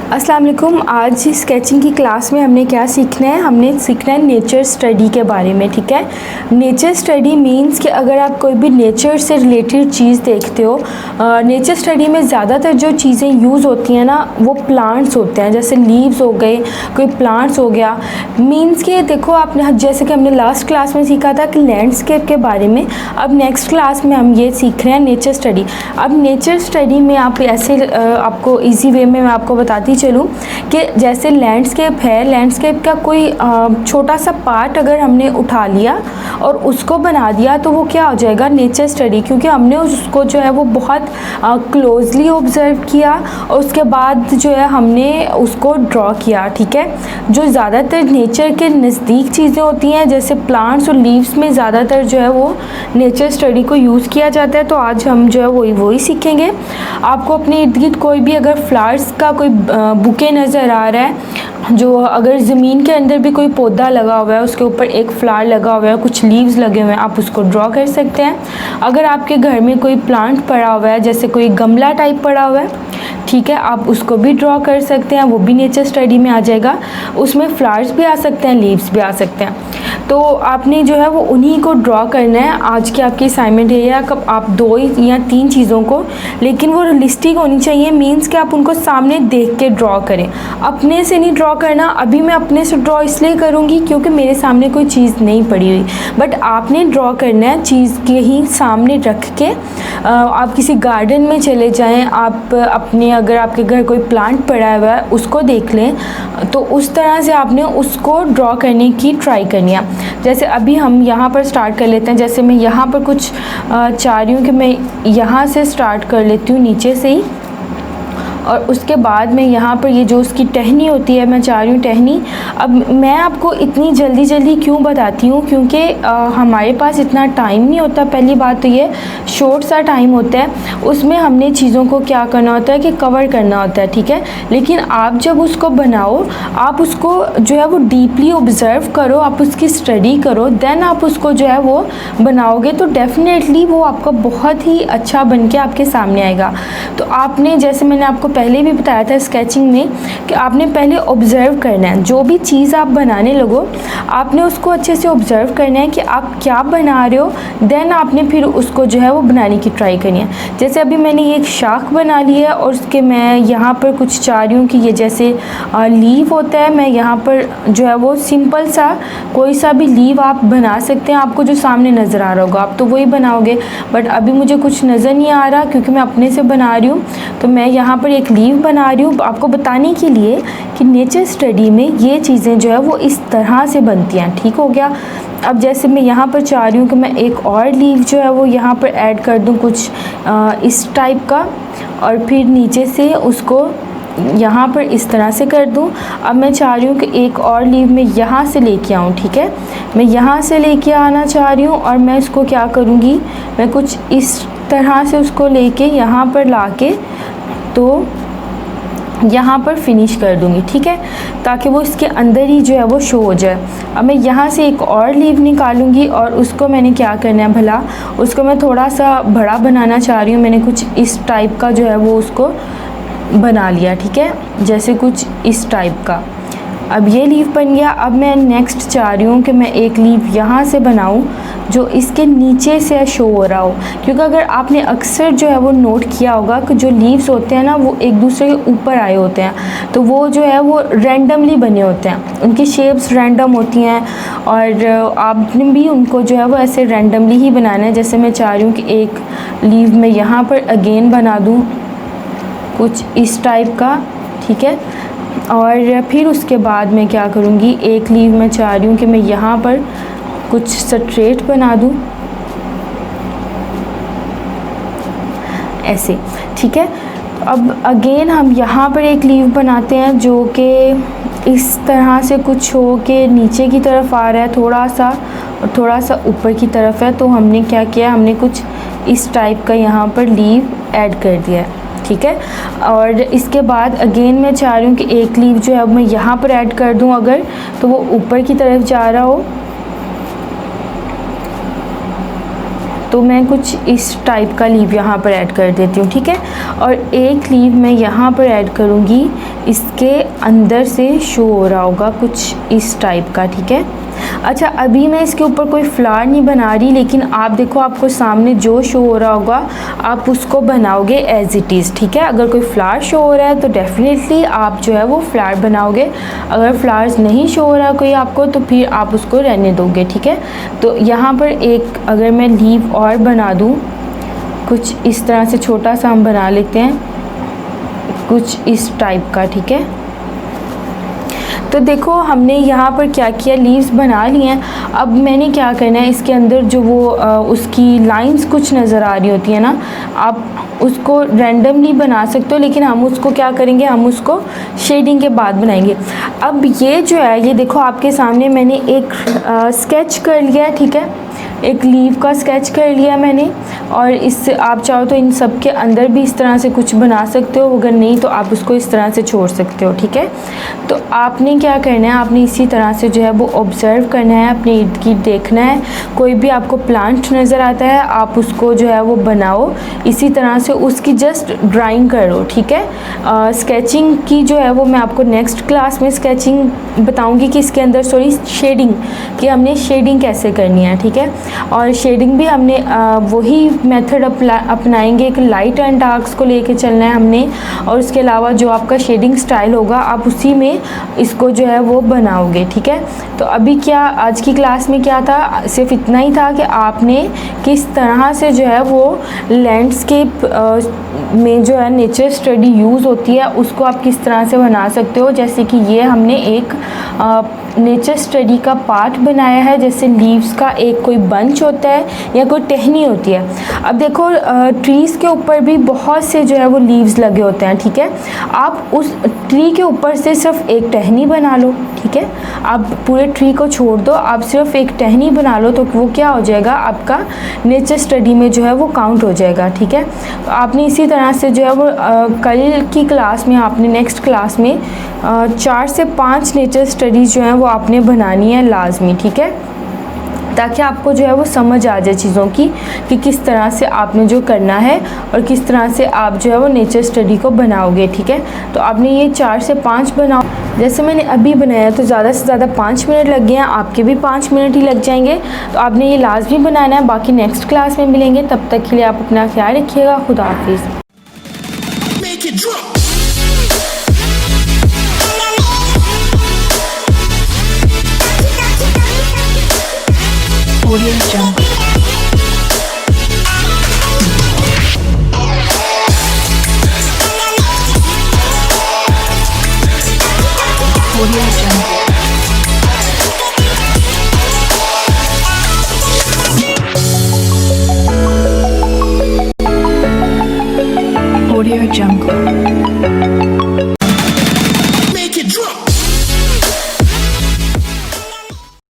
अस्सलाम वालेकुम। आज स्केचिंग की क्लास में हमने क्या सीखना है, हमने सीखना है नेचर स्टडी के बारे में। ठीक है, नेचर स्टडी मींस कि अगर आप कोई भी नेचर से रिलेटेड चीज़ देखते हो, नेचर स्टडी में ज़्यादातर जो चीज़ें यूज़ होती हैं ना वो प्लांट्स होते हैं, जैसे लीव्स हो गए, कोई प्लांट्स हो गया। मींस कि देखो आपने जैसे कि हमने लास्ट क्लास में सीखा था कि लैंडस्केप के बारे में, अब नेक्स्ट क्लास में हम ये सीख रहे हैं नेचर स्टडी। अब नेचर स्टडी में आप ऐसे आपको ईजी वे में मैं आपको बताती चलूँ कि जैसे लैंडस्केप है, लैंडस्केप का कोई छोटा सा पार्ट अगर हमने उठा लिया और उसको बना दिया तो वो क्या हो जाएगा, नेचर स्टडी, क्योंकि हमने उसको जो है वो बहुत क्लोजली ऑब्ज़र्व किया और उसके बाद जो है हमने उसको ड्रॉ किया। ठीक है, जो ज़्यादातर नेचर के नज़दीक चीज़ें होती हैं जैसे प्लांट्स और लीव्स में ज़्यादातर जो है वो नेचर स्टडी को यूज़ किया जाता है। तो आज हम जो है वही सीखेंगे। आपको अपने इर्द गिर्द कोई भी अगर फ्लावर्स का कोई बुके नज़र आ रहा है, जो अगर ज़मीन के अंदर भी कोई पौधा लगा हुआ है, उसके ऊपर एक फ्लावर लगा हुआ है, कुछ लीव्स लगे हुए हैं, आप उसको ड्रॉ कर सकते हैं। अगर आपके घर में कोई प्लांट पड़ा हुआ है, जैसे कोई गमला टाइप पड़ा हुआ है, ठीक है, आप उसको भी ड्रॉ कर सकते हैं, वो भी नेचर स्टडी में आ जाएगा। उसमें फ्लावर्स भी आ सकते हैं, लीव्स भी आ सकते हैं। तो आपने जो है वो उन्हीं को ड्रॉ करना है। आज की आपकी असाइनमेंट है या कब आप 2 या 3 चीज़ों को, लेकिन वो रियलिस्टिक होनी चाहिए। मीन्स कि आप उनको सामने देख के ड्रॉ करें, अपने से नहीं ड्रॉ करना। अभी मैं अपने से ड्रॉ इसलिए करूँगी क्योंकि मेरे सामने कोई चीज़ नहीं पड़ी हुई, बट आपने ड्रॉ करना है चीज़ के ही सामने रख के। आप किसी गार्डन में चले जाएँ, आप अपने अगर आपके घर कोई प्लांट पड़ा हुआ है उसको देख लें, तो उस तरह से आपने उसको ड्रॉ करने की ट्राई करनी है। जैसे अभी हम यहाँ पर स्टार्ट कर लेते हैं। जैसे मैं यहाँ पर कुछ चाह रही हूँ कि मैं यहाँ से स्टार्ट कर लेती हूँ, नीचे से ही, और उसके बाद मैं यहाँ पर ये जो उसकी टहनी होती है, मैं चाह रही हूँ टहनी। अब मैं आपको इतनी जल्दी क्यों बताती हूँ, क्योंकि हमारे पास इतना टाइम नहीं होता। पहली बात तो ये शॉर्ट सा टाइम होता है, उसमें हमने चीज़ों को क्या करना होता है कि कवर करना होता है। ठीक है, लेकिन आप जब उसको बनाओ, आप उसको जो है वो डीपली ऑब्ज़र्व करो, आप उसकी स्टडी करो, देन आप उसको जो है वो बनाओगे तो डेफिनेटली वो आपका बहुत ही अच्छा बन के आपके सामने आएगा। तो आपने, जैसे मैंने आपको पहले भी बताया था स्केचिंग में, कि आपने पहले ऑब्ज़र्व करना है। जो भी चीज़ आप बनाने लगो, आपने उसको अच्छे से ऑब्ज़र्व करना है कि आप क्या बना रहे हो, देन आपने फिर उसको जो है वो बनाने की ट्राई करनी है। जैसे अभी मैंने ये एक शाख बना ली है और उसके मैं यहाँ पर कुछ चाह रही हूँ कि ये जैसे लीव होता है, मैं यहाँ पर जो है वो सिंपल सा कोई सा भी लीव आप बना सकते हैं। आपको जो सामने नज़र आ रहा होगा आप तो वही बनाओगे, बट अभी मुझे कुछ नज़र नहीं आ रहा क्योंकि मैं अपने से बना रही हूँ। तो मैं यहाँ पर एक लीव बना रही हूँ आपको बताने के लिए कि नेचर स्टडी में ये चीज़ें जो है वो इस तरह से बनती हैं। ठीक हो गया। अब जैसे मैं यहाँ पर चाह रही हूँ कि मैं एक और लीव जो है वो यहाँ पर ऐड कर दूँ कुछ इस टाइप का, और फिर नीचे से उसको यहाँ पर इस तरह से कर दूँ। अब मैं चाह रही हूँ कि एक और लीव मैं यहाँ से लेके आऊँ। ठीक है, मैं यहाँ से लेके आना चाह रही हूँ और मैं इसको क्या करूँगी, मैं कुछ इस तरह से उसको लेके यहाँ पर लाके तो यहाँ पर फिनिश कर दूँगी। ठीक है, ताकि वो इसके अंदर ही जो है वो शो हो जाए। अब मैं यहाँ से एक और लीव निकालूंगी और उसको मैंने क्या करना है भला, उसको मैं थोड़ा सा बड़ा बनाना चाह रही हूँ। मैंने कुछ इस टाइप का जो है वो उसको बना लिया। ठीक है, जैसे कुछ इस टाइप का। अब ये लीव बन गया। अब मैं नेक्स्ट चाह रही हूँ कि मैं एक लीव यहाँ से बनाऊँ जो इसके नीचे से शो हो रहा हो, क्योंकि अगर आपने अक्सर जो है वो नोट किया होगा कि जो लीव्स होते हैं ना वो एक दूसरे के ऊपर आए होते हैं, तो वो जो है वो रैंडमली बने होते हैं, उनकी शेप्स रैंडम होती हैं और आपने भी उनको जो है वो ऐसे रैंडमली ही बनाना है। जैसे मैं चाह रही हूँ कि एक लीव मैं यहाँ पर अगेन बना दूँ कुछ इस टाइप का। ठीक है, और फिर उसके बाद मैं क्या करूँगी, एक लीव मैं चाह रही हूँ कि मैं यहाँ पर कुछ स्ट्रेट बना दूँ ऐसे। ठीक है, अब अगेन हम यहाँ पर एक लीव बनाते हैं जो कि इस तरह से कुछ हो के नीचे की तरफ आ रहा है थोड़ा सा, और थोड़ा सा ऊपर की तरफ है। तो हमने क्या किया, हमने कुछ इस टाइप का यहाँ पर लीव ऐड कर दिया है। ठीक है, और इसके बाद अगेन मैं चाह रही हूँ कि एक लीव जो है अब मैं यहाँ पर ऐड कर दूँ, अगर तो वो ऊपर की तरफ जा रहा हो, तो मैं कुछ इस टाइप का लीव यहाँ पर ऐड कर देती हूँ। ठीक है, और एक लीव मैं यहाँ पर ऐड करूँगी इसके अंदर से शो हो रहा होगा कुछ इस टाइप का, ठीक है। अच्छा, अभी मैं इसके ऊपर कोई फ्लावर नहीं बना रही, लेकिन आप देखो आपको सामने जो शो हो रहा होगा आप उसको बनाओगे एज इट इज़, ठीक है। अगर कोई फ्लावर शो हो रहा है तो डेफिनेटली आप जो है वो फ्लावर बनाओगे, अगर फ्लावर्स नहीं शो हो रहा कोई आपको तो फिर आप उसको रहने दोगे, ठीक है। तो यहाँ पर एक अगर मैं लीव और बना दूँ कुछ इस तरह से, छोटा सा हम बना लेते हैं कुछ इस टाइप का, ठीक है। तो देखो हमने यहाँ पर क्या किया, लीव्स बना लिए हैं। अब मैंने क्या करना है, इसके अंदर जो वो उसकी लाइंस कुछ नज़र आ रही होती है ना, आप उसको रैंडमली बना सकते हो, लेकिन हम उसको क्या करेंगे, हम उसको शेडिंग के बाद बनाएंगे। अब ये जो है, ये देखो आपके सामने मैंने एक स्केच कर लिया है, ठीक है, एक लीव का स्केच कर लिया मैंने। और इससे आप चाहो तो इन सब के अंदर भी इस तरह से कुछ बना सकते हो, अगर नहीं तो आप उसको इस तरह से छोड़ सकते हो, ठीक है। तो आपने क्या करना है, आपने इसी तरह से जो है वो ऑब्ज़र्व करना है, अपने इर्द गिर्द देखना है। कोई भी आपको प्लांट नज़र आता है आप उसको जो है वो बनाओ, इसी तरह से उसकी जस्ट ड्राइंग करो, ठीक है। स्केचिंग की जो है वो मैं आपको नेक्स्ट क्लास में स्केचिंग बताऊँगी कि इसके अंदर शेडिंग कि हमने शेडिंग कैसे करनी है, ठीक है। और शेडिंग भी हमने वही मेथड अपनाएंगे कि लाइट एंड डार्क्स को लेके चलना है हमने, और उसके अलावा जो आपका शेडिंग स्टाइल होगा आप उसी में इसको जो है वो बनाओगे, ठीक है। तो अभी क्या आज की क्लास में क्या था, सिर्फ इतना ही था कि आपने किस तरह से जो है वो लैंडस्केप में जो है नेचर स्टडी यूज़ होती है उसको आप किस तरह से बना सकते हो। जैसे कि ये हमने एक नेचर स्टडी का पार्ट बनाया है, जैसे लीव्स का एक कोई बंच होता है या कोई टहनी होती है। अब देखो ट्रीज़ के ऊपर भी बहुत से जो है वो लीव्स लगे होते हैं, ठीक है। आप उस ट्री के ऊपर से सिर्फ एक टहनी बना लो, ठीक है। आप पूरे ट्री को छोड़ दो, आप सिर्फ एक टहनी बना लो, तो वो क्या हो जाएगा, आपका नेचर स्टडी में जो है वो काउंट हो जाएगा, ठीक है। तो आपने इसी तरह से जो है वो कल की क्लास में, आपने नेक्स्ट क्लास में 4 से 5 नेचर स्टडीज़ जो हैं वो आपने बनानी है लाजमी, ठीक है, ताकि आपको जो है वो समझ आ जाए चीज़ों की कि किस तरह से आपने जो करना है और किस तरह से आप जो है वो नेचर स्टडी को बनाओगे, ठीक है। तो आपने ये 4 से 5 बनाओ, जैसे मैंने अभी बनाया तो ज़्यादा से ज़्यादा 5 मिनट लग गए हैं, आपके भी 5 मिनट ही लग जाएंगे। तो आपने ये लाजमी बनाना है। बाकी नेक्स्ट क्लास में मिलेंगे, तब तक के लिए आप अपना ख्याल रखिएगा। खुदा हाफिज़। Audio Jungle. Audio Jungle. Audio Jungle.